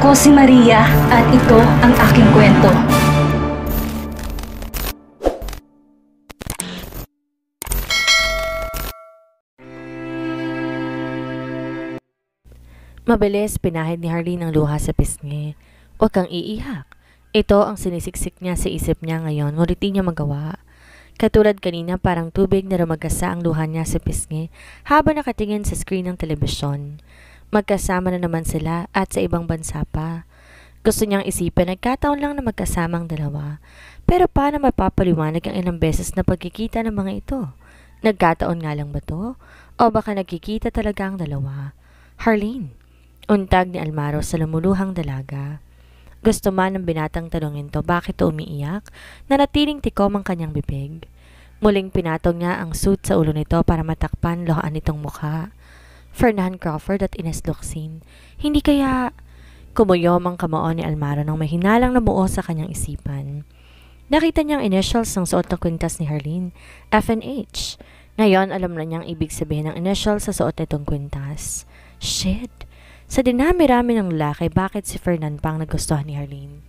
Ako si Maria at ito ang aking kwento. Mabilis pinahid ni Harleen ang luha sa pisngi. Huwag kang iiyak. Ito ang sinisiksik niya sa isip niya ngayon, ngunit di niya magawa. Katulad kanina, parang tubig na rumagasa ang luha niya sa pisngi habang nakatingin sa screen ng telebisyon. Magkasama na naman sila at sa ibang bansa pa. Gusto niyang isipin, nagkataon lang na magkasama ang dalawa. Pero paano mapapaliwanag ang ilang beses na pagkikita ng mga ito? Nagkataon nga lang ba to? O baka nagkikita talaga ang dalawa? Harleen, untag ni Almaro sa lumuluhang dalaga. Gusto man ng binatang tanungin to bakit to umiiyak, nanatiling tikom ang kanyang bibig. Muling pinatong niya ang suit sa ulo nito para matakpan lohaan nitong mukha. Fernan Crawford at Ines Locsin, hindi kaya... Kumuyom ang kamao ni Almaro nang may hinalang namuo sa kanyang isipan. Nakita niyang initials ng suot ng kwintas ni Harleen, F&H. Ngayon alam na niyang ibig sabihin ng initials sa suot nitong kwintas. Shit! Sa dinami-rami ng lalaki, bakit si Fernan pang nagustuhan ni Harleen?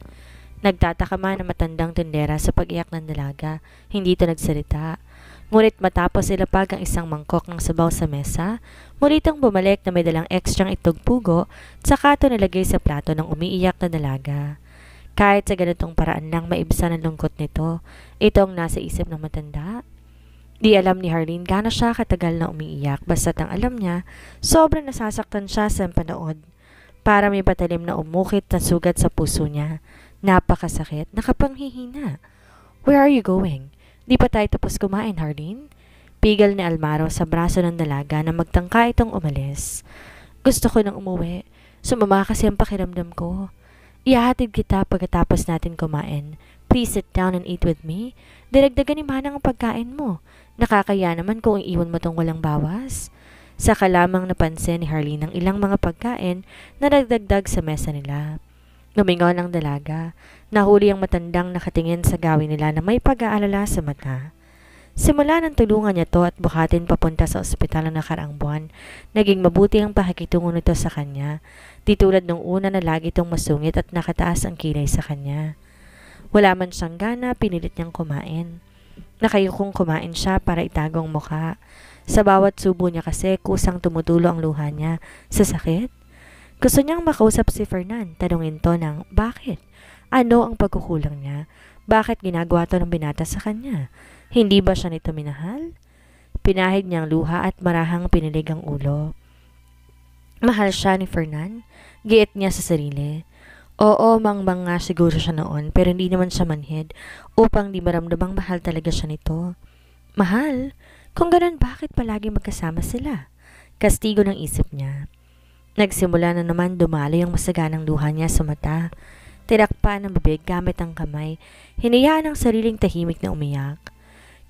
Nagtataka man ang matandang tindera sa pag-iyak ng dalaga, hindi ito nagsalita. Ngunit matapos ilapag ang isang mangkok ng sabaw sa mesa, muli itong bumalik na may dalang ekstrang itog pugo, saka ito nilagay sa plato ng umiiyak na dalaga. Kahit sa ganitong paraan lang maibsan ang lungkot nito, itong nasa isip ng matanda. Di alam ni Harleen gaano siya katagal na umiiyak, basta't ang alam niya, sobrang nasasaktan siya sa panood. Para may patalim na umukit na sugat sa puso niya. Napakasakit, nakapanghihina. Where are you going? Di pa tayo tapos kumain, Harleen? Pigil ni Almaro sa braso ng dalaga na magtangka itong umalis. Gusto ko nang umuwi. Sumama kasi ang pakiramdam ko. Ihahatid kita pagkatapos natin kumain. Please sit down and eat with me. Diragdagan ni Manang ang pagkain mo. Nakakaya naman kung iiwan mo tong walang bawas. Saka lamang napansin ni Harleen ang ilang mga pagkain na nagdagdag sa mesa nila. Lumingon ang dalaga. Nahuli ang matandang nakatingin sa gawin nila na may pag-aalala sa mata. Simula ng tulungan niya to at buhatin papunta sa ospital ng nakaraang buwan, naging mabuti ang pakikitungo nito sa kanya, di tulad nung una na lagi itong masungit at nakataas ang kilay sa kanya. Wala man siyang gana, pinilit niyang kumain. Nakayukong kumain siya para itago ang mukha. Sa bawat subo niya kasi kusang tumutulo ang luha niya sa sakit. Gusto niyang makausap si Fernan, tanungin to ng bakit? Ano ang pagkukulang niya? Bakit ginagawa to ng binata sa kanya? Hindi ba siya nito minahal? Pinahid niyang luha at marahang pinilig ang ulo. Mahal siya ni Fernan? Giit niya sa sarili. Oo, mangbang nga siguro siya noon pero hindi naman siya manhid upang di maramdamang mahal talaga siya nito. Mahal? Kung ganun bakit palagi magkasama sila? Kastigo ng isip niya. Nagsimula na naman dumalo yung masaganang luha niya sa mata. Tinakpan ng bibig gamit ang kamay. Hinayaan ang sariling tahimik na umiyak.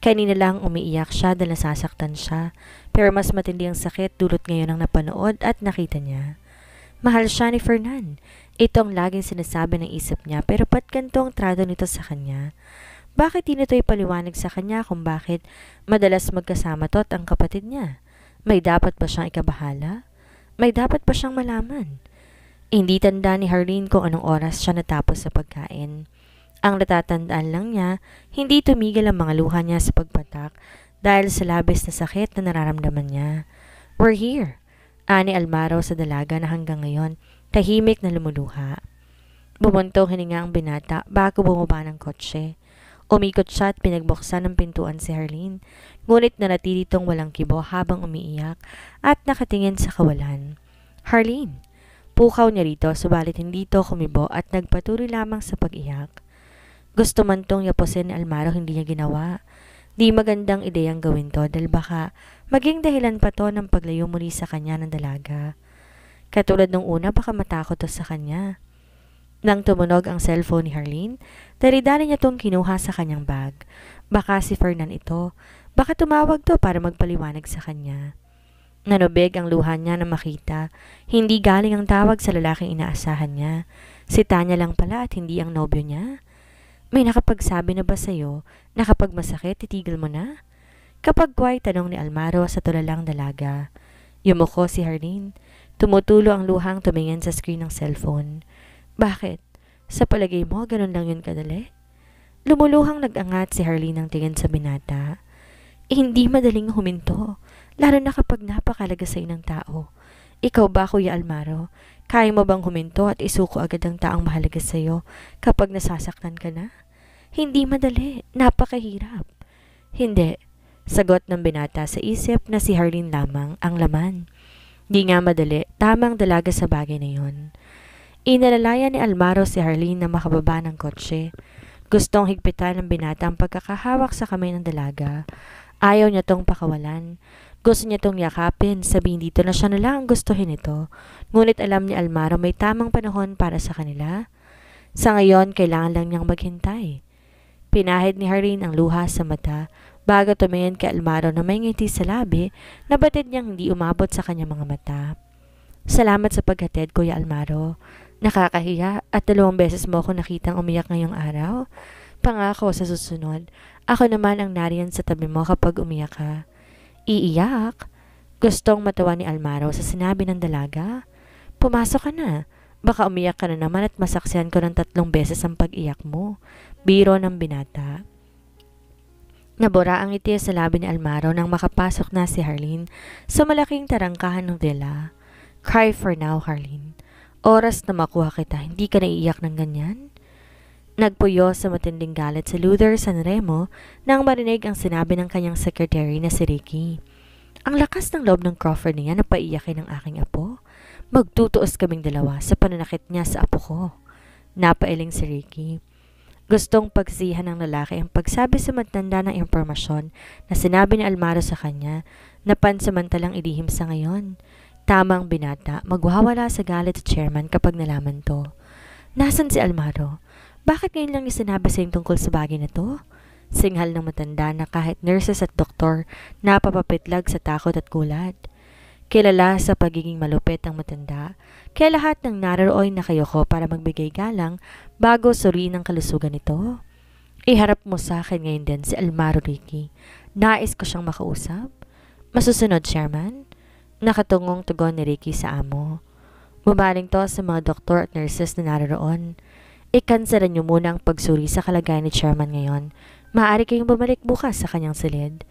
Kanina lang umiiyak siya dahil nasasaktan siya. Pero mas matindi ang sakit dulot ngayon ang napanood at nakita niya. Mahal siya ni Fernan. Ito ang laging sinasabi ng isip niya pero ba't ganito ang trato nito sa kanya? Bakit di nito ipaliwanag sa kanya kung bakit madalas magkasama to at ang kapatid niya? May dapat ba siyang ikabahala? May dapat pa siyang malaman. Hindi tanda ni Harleen kung anong oras siya natapos sa pagkain. Ang natatandaan lang niya, hindi tumigil ang mga luha niya sa pagpatak dahil sa labis na sakit na nararamdaman niya. We're here, ani Almaro sa dalaga na hanggang ngayon, tahimik na lumuluha. Bumuntong hininga ang binata bago bumaba ng kotse. Umikot siya at pinagbuksan ng pintuan si Harleen, ngunit nanatili itong walang kibo habang umiiyak at nakatingin sa kawalan. Harleen! Pukaw niya rito subalit hindi ito kumibo at nagpatuloy lamang sa pag-iyak. Gusto man tong yapusin ni Almaro hindi niya ginawa. Di magandang ideyang gawin to dahil baka maging dahilan pa to ng paglayo muli sa kanya ng dalaga. Katulad nung una baka matakot to sa kanya. Nang tumunog ang cellphone ni Harleen, dali-dali niya itong kinuha sa kanyang bag. Baka si Fernan ito. Baka tumawag to para magpaliwanag sa kanya. Nanubig ang luha niya na makita. Hindi galing ang tawag sa lalaking inaasahan niya. Si Tanya lang pala at hindi ang nobyo niya. May nakapagsabi na ba sa'yo na kapag masakit, titigil mo na? Kapag kway, tanong ni Almaro sa tulalang dalaga. Yumuko si Harleen. Tumutulo ang luhang tumingin sa screen ng cellphone. Bakit? Sa palagay mo, ganun lang yun kadali? Lumuluhang nag-angat si Harleen ng tingin sa binata. Hindi madaling huminto, lalo na kapag napakalaga sa'yo ng tao. Ikaw ba, Kuya Almaro? Kaya mo bang huminto at isuko agad ang taong mahalaga sa'yo kapag nasasaktan ka na? Hindi madali, napakahirap. Hindi, sagot ng binata sa isip na si Harleen lamang ang laman. Di nga madali, tamang dalaga sa bagay na yun. Inalalayan ni Almaro si Harleen na makababa ng kotse. Gustong higpitan ng binata ang pagkakahawak sa kamay ng dalaga. Ayaw niya tong pakawalan. Gusto niya tong yakapin, sabihin dito na siya na lang ang gustuhin ito. Ngunit alam ni Almaro may tamang panahon para sa kanila. Sa ngayon, kailangan lang niyang maghintay. Pinahid ni Harleen ang luha sa mata bago tumingin kay Almaro na may ngiti sa labi na batid niyang hindi umabot sa kanyang mga mata. Salamat sa paghatid, Kuya Almaro. Nakakahiya at 2 beses mo ako nakitang umiyak ngayong araw. Pangako sa susunod, ako naman ang nariyan sa tabi mo kapag umiyak ka. Iiyak? Gustong matawa ni Almaro sa sinabi ng dalaga. Pumasok ka na. Baka umiyak ka na naman at masaksihan ko ng 3 beses ang pag-iyak mo. Biro ng binata. Nabura ang ngiti sa labi ni Almaro nang makapasok na si Harleen sa malaking tarangkahan ng villa. Cry for now, Harleen. Oras na makuha kita, hindi ka naiiyak ng ganyan? Nagpuyo sa matinding galit si Luther Sanremo nang marinig ang sinabi ng kanyang secretary na si Ricky. Ang lakas ng loob ng Crawford niya na paiyakin ng aking apo. Magtutuos kaming dalawa sa pananakit niya sa apo ko. Napailing si Ricky. Gustong pagsihan ng lalaki ang pagsabi sa matanda ng impormasyon na sinabi ni Almaro sa kanya na pansamantalang ilihim sa ngayon. Tamang binata, magwawala sa galit sa chairman kapag nalaman to. Nasaan si Almaro? Bakit ngayon lang niya sinabi sa tungkol sa bagay na to? Singhal ng matanda na kahit nurses at doktor napapapitlag sa takot at gulat. Kilala sa pagiging malupit ang matanda, kaya lahat ng naroroon na kayoko para magbigay galang bago suriin ang kalusugan nito. Iharap mo sa akin ngayon din si Almaro, Ricky. Nais ko siyang makausap. Masusunod, Chairman? Nakatungong tugon ni Ricky sa amo. Bumaling to sa mga doktor at nurses na naroroon. Ikansara niyo muna ang pagsuri sa kalagayan ni Chairman ngayon. Maaari kayong bumalik bukas sa kanyang silid.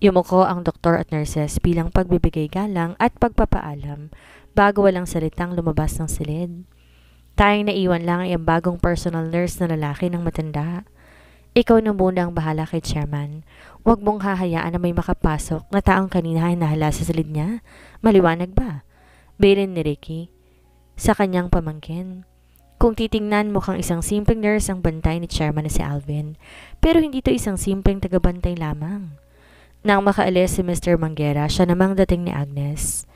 Yumuko ang doktor at nurses bilang pagbibigay galang at pagpapaalam bago walang salitang lumabas ng silid. Tayong naiwan lang ay ang bagong personal nurse na lalaki ng matanda. Ikaw na muna ang bahala kay Chairman. Huwag mong hahayaan na may makapasok na taong kanina ay nahala sa silid niya. Maliwanag ba? Bilin ni Ricky sa kanyang pamangkin. Kung titingnan, mukhang isang simpleng nurse ang bantay ni Chairman na si Alvin. Pero hindi to isang simpleng tagabantay lamang. Nang makaalis si Mr. Manguera, siya namang dating ni Agnes.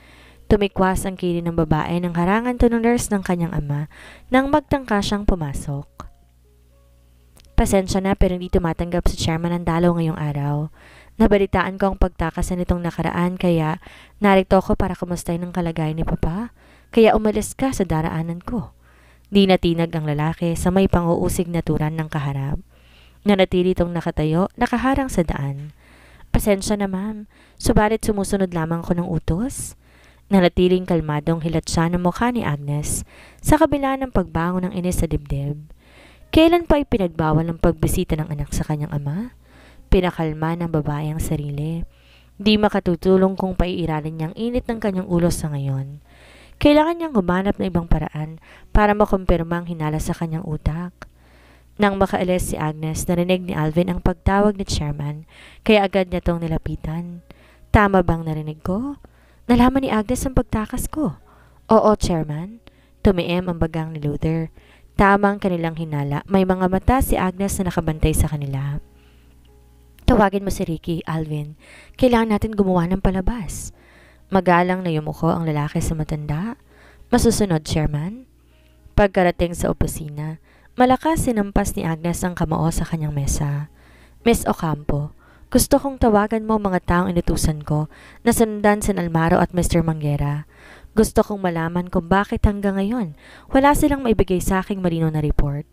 Tumikwas ang kili ng babae nang harangan to ng nurse ng kanyang ama nang magtangka siyang pumasok. Pasensya na pero hindi tumatanggap si Chairman ng dalaw ngayong araw. Nabalitaan ko ang pagtakasan nitong nakaraan kaya narito ko para kumustahin ang kalagayan ni Papa. Kaya umalis ka sa daraanan ko. Di natinag ang lalaki sa may pang-uusig na turan ng kaharap. Nanatili itong nakatayo, nakaharang sa daan. Pasensya na ma'am, subalit sumusunod lamang ko ng utos. Nanatiling kalmadong hilat siya ng mukha ni Agnes sa kabila ng pagbangon ng inis sa dibdib. Kailan pa ipinagbawal ang pagbisita ng anak sa kanyang ama? Pinakalma ng babae ang sarili. Di makatutulong kung paiiralin niyang init ng kanyang ulo sa ngayon. Kailangan niyang humanap ng ibang paraan para makumpirma ang hinala sa kanyang utak. Nang makaalis si Agnes, narinig ni Alvin ang pagtawag ni Chairman, kaya agad niya tong nilapitan. Tama bang narinig ko? Nalaman ni Agnes ang pagtakas ko. Oo, Chairman. Tumiim ang bagang ni Luther. Tamang kanilang hinala, may mga mata si Agnes na nakabantay sa kanila. Tawagin mo si Ricky, Alvin. Kailangan natin gumawa ng palabas. Magalang na yumuko ang lalaki sa matanda. Masusunod, Chairman. Pagkarating sa opisina, malakas sinampas ni Agnes ang kamao sa kanyang mesa. Miss Ocampo, gusto kong tawagan mo mga taong inutusan ko na sundan si Almaro at Mr. Manguera. Gusto kong malaman kung bakit hanggang ngayon wala silang maibigay sa aking malinaw na report.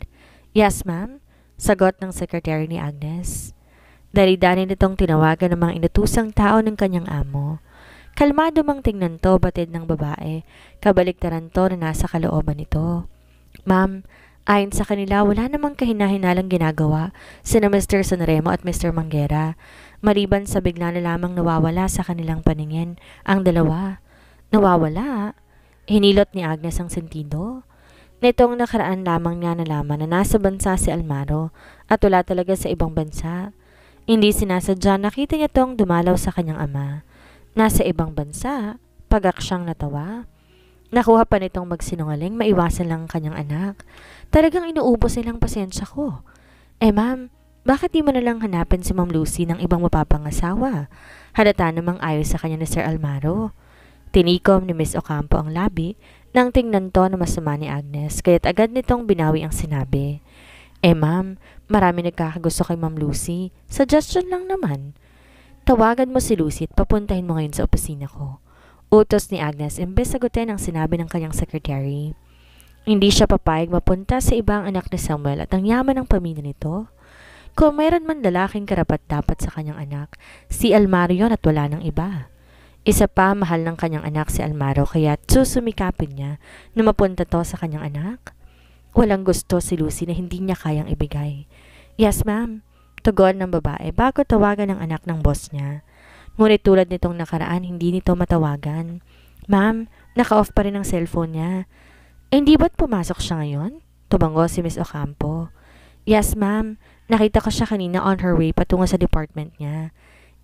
Yes, ma'am, sagot ng secretary ni Agnes. Dali-dali nitong tinawagan ng mga inutusang tao ng kanyang amo. Kalmado mang tingnan to batid ng babae, kabaliktaran to na nasa kalooban nito. Ma'am, ayon sa kanila wala namang kahina-hinalang ginagawa sina Mr. Sanremo at Mr. Manguera. Maliban sa bigla na lamang nawawala sa kanilang paningin ang dalawa. Nawawala? Hinilot ni Agnes ang sentido. Nitong nakaraan lamang niya nalaman na nasa bansa si Almaro at wala talaga sa ibang bansa. Hindi sinasadya, nakita niya tong dumalaw sa kanyang ama. Nasa ibang bansa, pagak siyang natawa. Nakuha pa nitong magsinungaling, maiwasan lang ang kanyang anak. Talagang inuubos nilang pasensya ko. Ma'am, bakit di mo na lang hanapin si Ma'am Lucy ng ibang mapapangasawa? Halata namang ayos sa kanya ni Sir Almaro. Tinikom ni Miss Ocampo ang labi nang tingnan to na masama ni Agnes, kaya't agad nitong binawi ang sinabi. Ma'am, marami nagkakagusto kay Ma'am Lucy. Suggestion lang naman. Tawagan mo si Lucy at papuntahin mo ngayon sa opisina ko. Utos ni Agnes imbes sagutin ang sinabi ng kanyang secretary. Hindi siya papayag mapunta sa ibang anak ni Samuel at ang yaman ng pamilya nito. Kung mayroon man lalaking karapat-dapat sa kanyang anak, si Almaro yun at wala ng iba. Isa pa, mahal ng kanyang anak si Almaro kaya susumikapin niya na mapunta to sa kanyang anak. Walang gusto si Lucy na hindi niya kayang ibigay. Yes, ma'am. Tugon ng babae bago tawagan ng anak ng boss niya. Ngunit tulad nitong nakaraan, hindi nito matawagan. Ma'am, naka-off pa rin ang cellphone niya. Hindi ba't pumasok siya ngayon? Tumango si Miss Ocampo. Yes, ma'am. Nakita ko siya kanina on her way patungo sa department niya.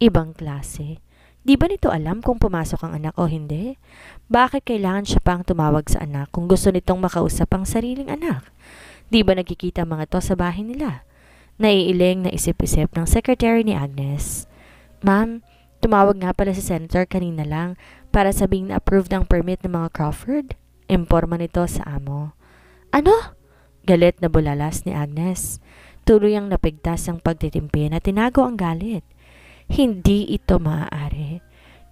Ibang klase. Di ba nito alam kung pumasok ang anak o hindi? Bakit kailangan siya pang tumawag sa anak kung gusto nitong makausap ang sariling anak? Di ba nagkikita mga to sa bahay nila? Naiiling na isip-isip ng secretary ni Agnes. Ma'am, tumawag nga pala si Senator kanina lang para sabing na-approve ng permit ng mga Crawford. Imporma nito sa amo. Ano? Galit na bulalas ni Agnes. Tuloy ang napigtas ang pagtitimpi na tinago ang galit. Hindi ito maaari.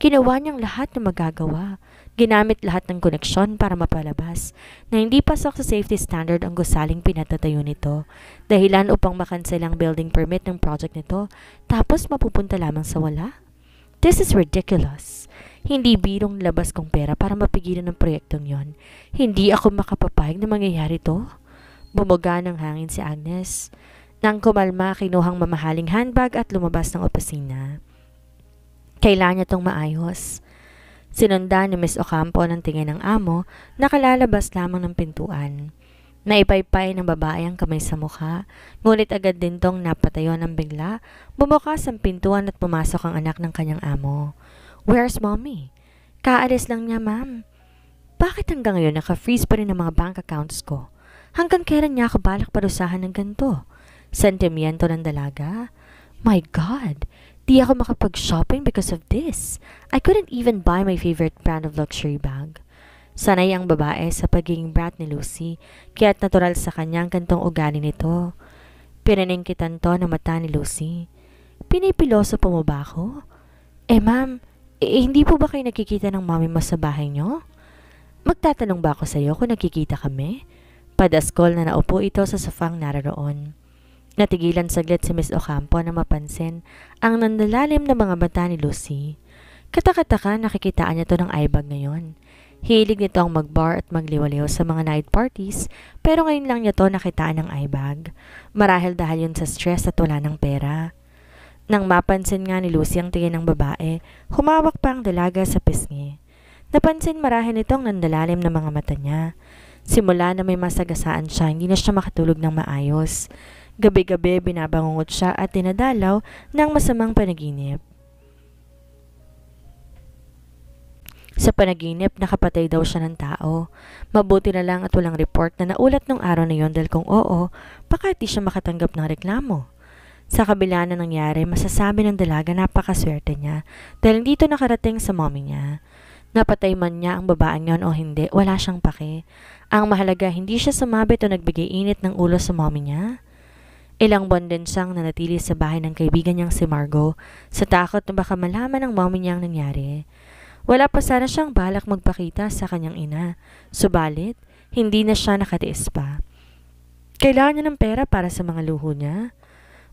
Ginawa niyang lahat na magagawa. Ginamit lahat ng koneksyon para mapalabas na hindi pasok sa safety standard ang gusaling pinatatayo nito. Dahilan upang makansel ang building permit ng project nito tapos mapupunta lamang sa wala. This is ridiculous. Hindi birong labas kong pera para mapigilan ng proyektong yon. Hindi ako makapapayag na mangyayari to. Bumuga ng hangin si Agnes. Nang kumalma, kinuhang mamahaling handbag at lumabas ng opisina. Kailangan niya itong maayos. Sinundan ni Miss Ocampo ng tingin ng amo, nakalalabas lamang ng pintuan. Naipaypay ng babae ang kamay sa mukha, ngunit agad din tong napatayo ng bigla, bumukas ang pintuan at pumasok ang anak ng kanyang amo. Where's mommy? Kaalis lang niya, ma'am. Bakit hanggang ngayon naka-freeze pa rin ang mga bank accounts ko? Hanggang kailan niya ako balak parusahan ng ganito? Sentimiento ng dalaga? My God! Di ako makapag-shopping because of this. I couldn't even buy my favorite brand of luxury bag. Sanay ang babae sa pagiging brat ni Lucy, kaya't natural sa kanyang gantong ugali nito. Pinaningkitan to ng mata ni Lucy. Pinipiloso po mo ba ako? Ma'am, hindi po ba kayo nakikita ng mami mo sa bahay niyo? Magtatanong ba ako sa iyo kung nakikita kami? Padaskol na naupo ito sa sofang naroon. Natigilan saglit si Miss Ocampo na mapansin ang nandalalim na mga mata ni Lucy. Katakataka nakikitaan niya to ng eyebag ngayon. Hilig nito ang mag-bar at magliwaliw sa mga night parties pero ngayon lang niya to nakitaan ng eyebag. Marahil dahil yun sa stress at wala ng pera. Nang mapansin nga ni Lucy ang tingin ng babae, humawak pa ang dalaga sa pisngi. Napansin marahil nitong nandalalim na mga mata niya. Simula na may masagasaan siya, hindi na siya makatulog ng maayos. Gabi-gabi binabangungot siya at tinadalaw ng masamang panaginip. Sa panaginip, nakapatay daw siya ng tao. Mabuti na lang at walang report na naulat nung araw na yon dahil kung oo, baka di siya makatanggap ng reklamo. Sa kabila na nangyari, masasabi ng dalaga napakaswerte niya dahil dito nakarating sa mommy niya. Napatay man niya ang babaeng yon o hindi, wala siyang pake. Ang mahalaga, hindi siya sumabit o nagbigay init ng ulo sa mommy niya. Ilang buwan din siyang nanatili sa bahay ng kaibigan niyang si Margo sa takot na baka malaman ng mommy niya ang nangyari. Wala pa sana siyang balak magpakita sa kanyang ina. Subalit, hindi na siya nakatiis pa. Kailangan niya ng pera para sa mga luho niya.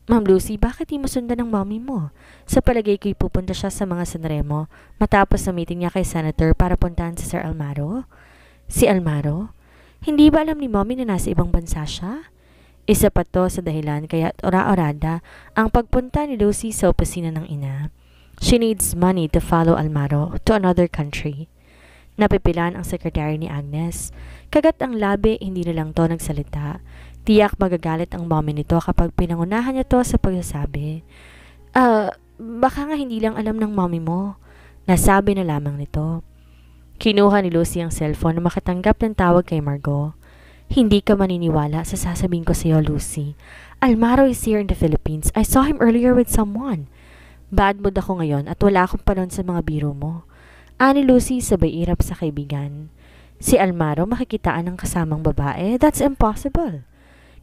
Ma'am Lucy, bakit di mo sundan ng mommy mo? Sa palagay ko'y pupunta siya sa mga Sanremo matapos na meeting niya kay Senator para puntahan si Sir Almaro. Si Almaro? Hindi ba alam ni Mommy na nasa ibang bansa siya? Isa pa to sa dahilan kaya ora-orada ang pagpunta ni Lucy sa opisina ng ina. She needs money to follow Almaro to another country. Napipilan ang secretary ni Agnes. Kagat ang labi, hindi na lang to nagsalita. Tiyak magagalit ang mommy nito kapag pinangunahan niya to sa pagsasabi. Baka nga hindi lang alam ng mommy mo. Nasabi na lamang nito. Kinuha ni Lucy ang cellphone na makatanggap ng tawag kay Margot. Hindi ka maniniwala sa sasabihin ko sa iyo, Lucy. Almaro is here in the Philippines. I saw him earlier with someone. Bad mood ako ngayon at wala akong panahon sa mga biro mo. Ani Lucy sabay irap sa kaibigan. Si Almaro makikitaan ng kasamang babae? That's impossible.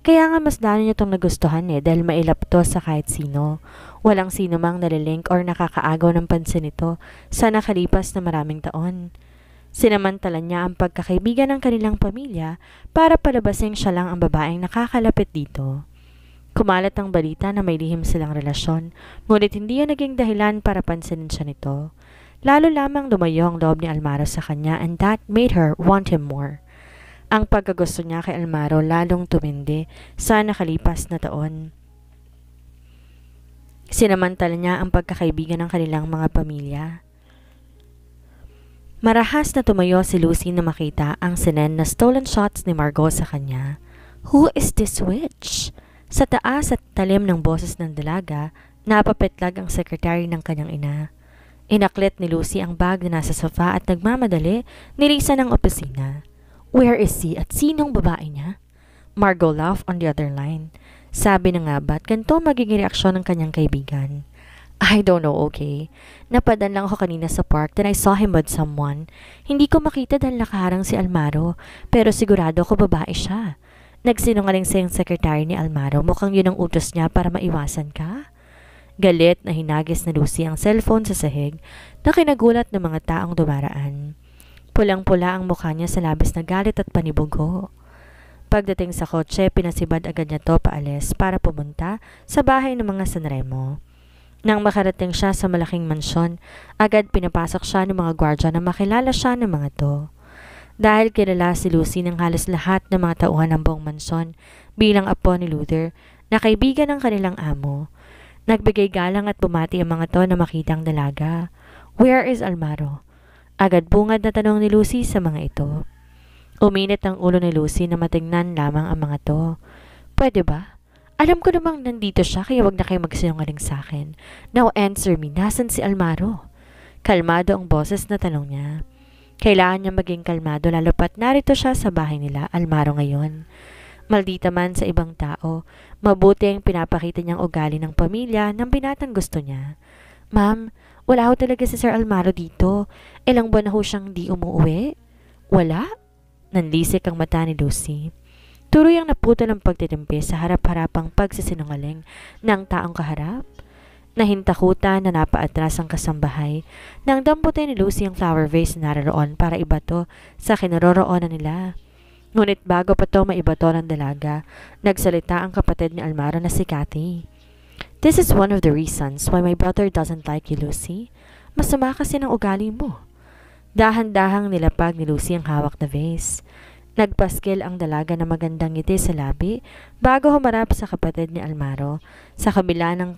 Kaya nga mas lalo niya itong nagustuhan dahil mailap to sa kahit sino. Walang sino mang nalilink or nakakaagaw ng pansin nito sa nakalipas na maraming taon. Sinamantala niya ang pagkakaibigan ng kanilang pamilya para palabasing siya lang ang babaeng nakakalapit dito. Kumalat ang balita na may lihim silang relasyon, ngunit hindi yan naging dahilan para pansinin siya nito. Lalo lamang lumayo ang loob ni Almaro sa kanya and that made her want him more. Ang pagkagusto niya kay Almaro lalong tumindi sa nakalipas na taon. Sinamantala niya ang pagkakaibigan ng kanilang mga pamilya. Marahas na tumayo si Lucy na makita ang sinen na stolen shots ni Margot sa kanya. Who is this witch? Sa taas at talim ng boses ng dalaga, napapetlag ang sekretary ng kanyang ina. Inaklit ni Lucy ang bag na nasa sofa at nagmamadali nilisan ng opisina. Where is he at sinong babae niya? Margot laughed on the other line. Sabi na nga ba't ganito magiging reaksyon ng kanyang kaibigan? I don't know, okay? Napadan lang ako kanina sa park then I saw him with someone. Hindi ko makita dahil nakaharang si Almaro, pero sigurado ko babae siya. Nagsinungaling sa yung secretary ni Almaro, mukhang yun ang utos niya para maiwasan ka. Galit na hinagis na Lucy ang cellphone sa sahig na kinagulat ng mga taong dumaraan. Pulang-pula ang mukha niya sa labis na galit at panibugo. Pagdating sa kotse, pinasibad agad niya to paalis para pumunta sa bahay ng mga Sanremo. Nang makarating siya sa malaking mansyon, agad pinapasok siya ng mga gwardya na makilala siya ng mga to. Dahil kilala si Lucy ng halos lahat ng mga tauhan ng buong mansyon bilang apo ni Luther na kaibigan ng kanilang amo. Nagbigay galang at bumati ang mga to na makitang dalaga. Where is Almaro? Agad bungad na tanong ni Lucy sa mga ito. Uminit ang ulo ni Lucy na matingnan lamang ang mga to. Pwede ba? Alam ko namang nandito siya kaya wag na kayo magsinungaling sa akin. Now answer me, nasan si Almaro? Kalmado ang boses na tanong niya. Kailangan niya maging kalmado lalo pat narito siya sa bahay nila, Almaro ngayon. Maldita man sa ibang tao, mabuti ang pinapakita niyang ugali ng pamilya ng binatang gusto niya. Ma'am, wala ho talaga si Sir Almaro dito. Ilang buwan na ho siyang di umuwi. Wala? Nanlisik ang mata ni Lucy. Tuloy ang naputol ang pagtitimpi sa harap-harapang pagsisinungaling ng taong kaharap. Nahintakutan na napaatras ang kasambahay nang damputin ni Lucy ang flower vase na naroon para ibato sa kinaroroonan nila. Ngunit bago pa to maibato ng dalaga, nagsalita ang kapatid ni Almaro na si Cathy. This is one of the reasons why my brother doesn't like you, Lucy. Masama kasi ng ugali mo. Dahan-dahang nilapag ni Lucy ang hawak na vase. Nagpaskil ang dalaga na magandang ngiti sa labi bago humarap sa kapatid ni Almaro sa kabila ng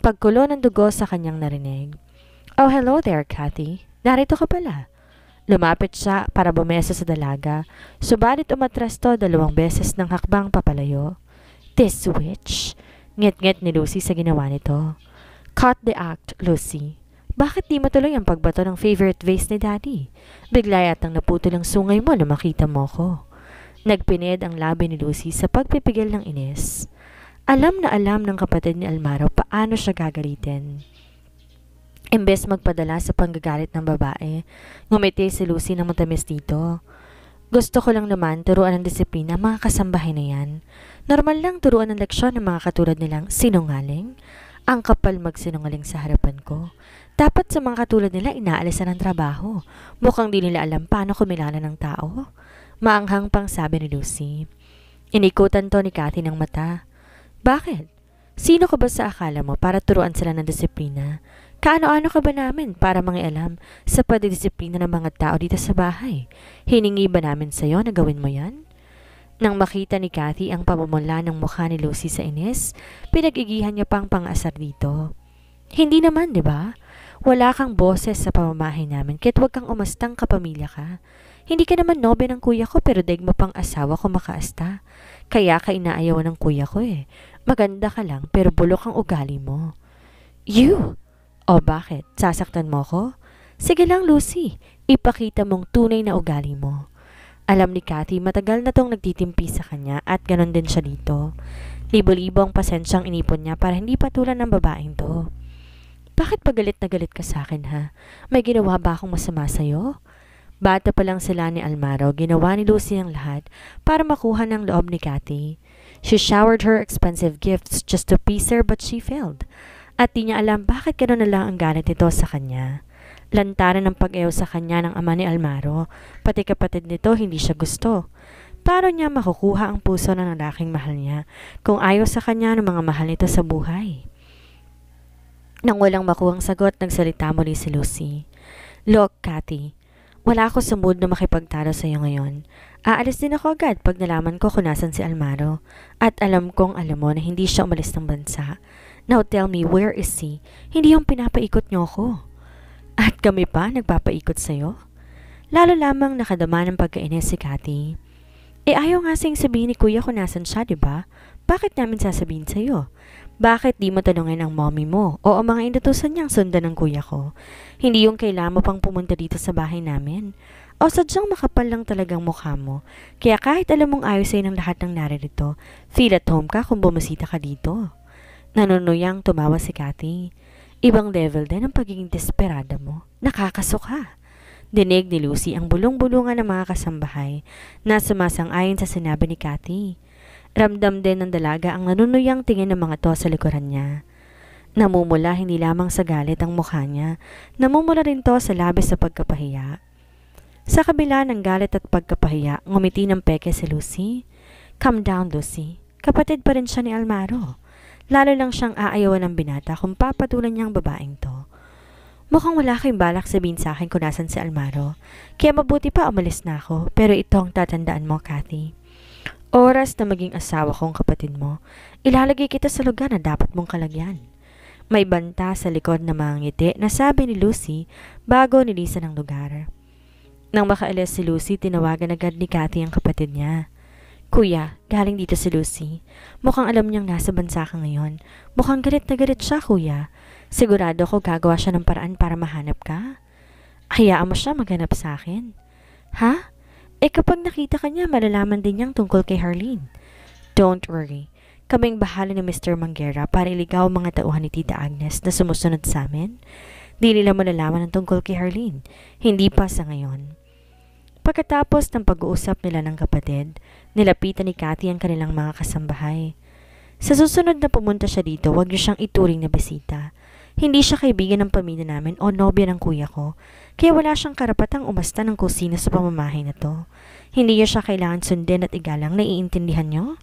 pagkulo ng dugo sa kanyang narinig. Oh, hello there, Cathy. Narito ka pala. Lumapit siya para bumesa sa dalaga, subalit umatras to 2 beses ng hakbang papalayo. This witch! Ngit-ngit ni Lucy sa ginawa nito. Cut the act, Lucy. Bakit di matuloy ang pagbato ng favorite vase ni Daddy? Bigla yatang naputol ang sungay mo na makita mo ko. Nagpinid ang labi ni Lucy sa pagpipigil ng inis. Alam na alam ng kapatid ni Almaro paano siya gagalitin. Imbes magpadala sa panggagalit ng babae, ngumiti si Lucy ng matamis dito. Gusto ko lang naman turuan ng disiplina mga kasambahay na yan. Normal lang turuan ng leksyon ng mga katulad nilang sinungaling. Ang kapal magsinungaling sa harapan ko. Dapat sa mga katulad nila inaalisan ng trabaho. Mukhang di nila alam paano kumilala ng tao. Maanghang pang sabi ni Lucy. Inikutan to ni Cathy ng mata. Bakit? Sino ka ba sa akala mo para turuan sila ng disiplina? Kaano-ano ka ba namin para mangialam sa pagdidisiplina ng mga tao dito sa bahay? Hiningi ba namin sa'yo na gawin mo yan? Nang makita ni Kathy ang pamumula ng mukha ni Lucy sa inis, pinag-igihan niya pang pang-asar dito. Hindi naman, di ba? Wala kang boses sa pamamahay namin, kahit huwag kang umastang kapamilya ka. Hindi ka naman nobya ng kuya ko pero daig mo pang asawa ko makaasta. Kaya ka inaayawan ng kuya ko eh. Maganda ka lang pero bulok ang ugali mo. You! O bakit? Sasaktan mo ko? Sige lang Lucy, ipakita mong tunay na ugali mo. Alam ni Kathy matagal na tong nagtitimpi sa kanya at ganon din siya dito. Libo-libo ang pasensyang inipon niya para hindi patulan ng babaeng to. Bakit pa galit na galit ka sa akin ha? May ginawa ba akong masama sa'yo? Bata pa lang sila ni Almaro, ginawa ni Lucy ang lahat para makuha ng loob ni Kathy. She showered her expensive gifts just to please her but she failed. At di niya alam bakit gano'n na lang ang galit nito sa kanya. Lantaran ng pag-ew sa kanya ng ama ni Almaro, pati kapatid nito hindi siya gusto. Paano niya makukuha ang puso ng lalaking mahal niya kung ayaw sa kanya ng mga mahal nito sa buhay? Nang walang makuhang sagot, nagsalita muli si Lucy. Look, Kathy, wala ako sa mood na makipagtalo sa iyo ngayon. Aalis din ako agad pag nalaman ko kung nasan si Almaro. At alam kong alam mo na hindi siya umalis ng bansa. Now tell me, where is he? Hindi yung pinapaikot niyo ako. At kami pa nagpapaikot sa'yo? Lalo lamang nakadama ng pagkainis si Kathy. Ayaw nga sing sabihin ni kuya kung nasan siya, diba? Bakit namin sasabihin sa'yo? Bakit di mo tanungin ang mommy mo o ang mga inutusan niyang sundan ng kuya ko? Hindi yung kailangan mo pang pumunta dito sa bahay namin. O sadyang makapal lang talagang mukha mo. Kaya kahit alam mong ayos sa'yo ng lahat ng naririto, feel at home ka kung bumisita ka dito. Nanunuyang tumawa si Kathy. Ibang level din ang pagiging desperada mo. Nakakasuka. Dinig ni Lucy ang bulong-bulungan ng mga kasambahay na sumasang-ayon sa sinabi ni Kathy. Ramdam din ng dalaga ang nanunuyang tingin ng mga to sa likuran niya. Namumula hindi lamang sa galit ang mukha niya, namumula rin to sa labis sa pagkapahiya. Sa kabila ng galit at pagkapahiya, ngumiti ng peke si Lucy. Calm down, Lucy. Kapatid pa rin siya ni Almaro. Lalo lang siyang aayawan ng binata kung papatulan niya ang babaeng to. Mukhang wala kayong balak sabihin sa akin kung nasan si Almaro. Kaya mabuti pa umalis na ako, pero ito ang tatandaan mo, Kathy. Oras na maging asawa ko ang kapatid mo, ilalagay kita sa lugar na dapat mong kalagyan. May banta sa likod na mga ngiti na sabi ni Lucy bago nilisan ng lugar. Nang makaalis si Lucy, tinawagan agad ni Kathy ang kapatid niya. Kuya, galing dito si Lucy. Mukhang alam niyang nasa bansa ka ngayon. Mukhang galit na galit siya, kuya. Sigurado ko gagawa siya ng paraan para mahanap ka. Hayaan mo siya maghanap sa akin. Ha? Kapag nakita ka niya, malalaman din niyang tungkol kay Harleen. Don't worry. Kaming bahala ni Mr. Manguera para iligaw ang mga tauhan ni Tita Agnes na sumusunod sa amin. Di nila malalaman ang tungkol kay Harleen. Hindi pa sa ngayon. Pagkatapos ng pag-uusap nila ng kapatid, nilapitan ni Kathy ang kanilang mga kasambahay. Sa susunod na pumunta siya dito, huwag niyo siyang ituring na bisita. Hindi siya kaibigan ng pamilya namin o nobya ng kuya ko, kaya wala siyang karapatang umasta ng kusina sa pamamahay na to. Hindi niyo siya kailangan sundin at igalang, naiintindihan niyo?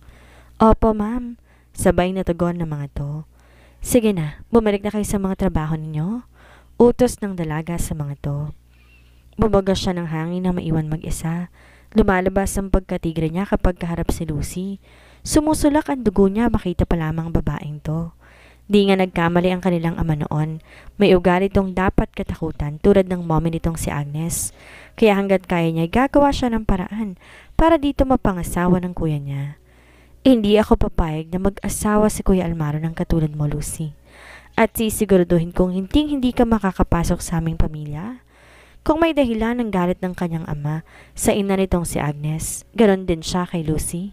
Opo, ma'am. Sabay na tugon ng mga to. Sige na, bumalik na kayo sa mga trabaho ninyo. Utos ng dalaga sa mga to. Bumagas siya ng hangin na maiwan mag-isa. Lumalabas ang pagkatigre niya kapag kaharap si Lucy. Sumusulak ang dugo niya makita pa lamang babaeng to. Di nga nagkamali ang kanilang ama noon. May ugali tong dapat katakutan tulad ng mommy nitong si Agnes. Kaya hanggat kaya niya, gagawa siya ng paraan para dito mapangasawa ng kuya niya. Hindi ako papayag na mag-asawa si Kuya Almaro ng katulad mo, Lucy. At sisiguraduhin kong hindi ka makakapasok sa aming pamilya. Kung may dahilan ng galit ng kanyang ama sa ina nitong si Agnes, ganon din siya kay Lucy.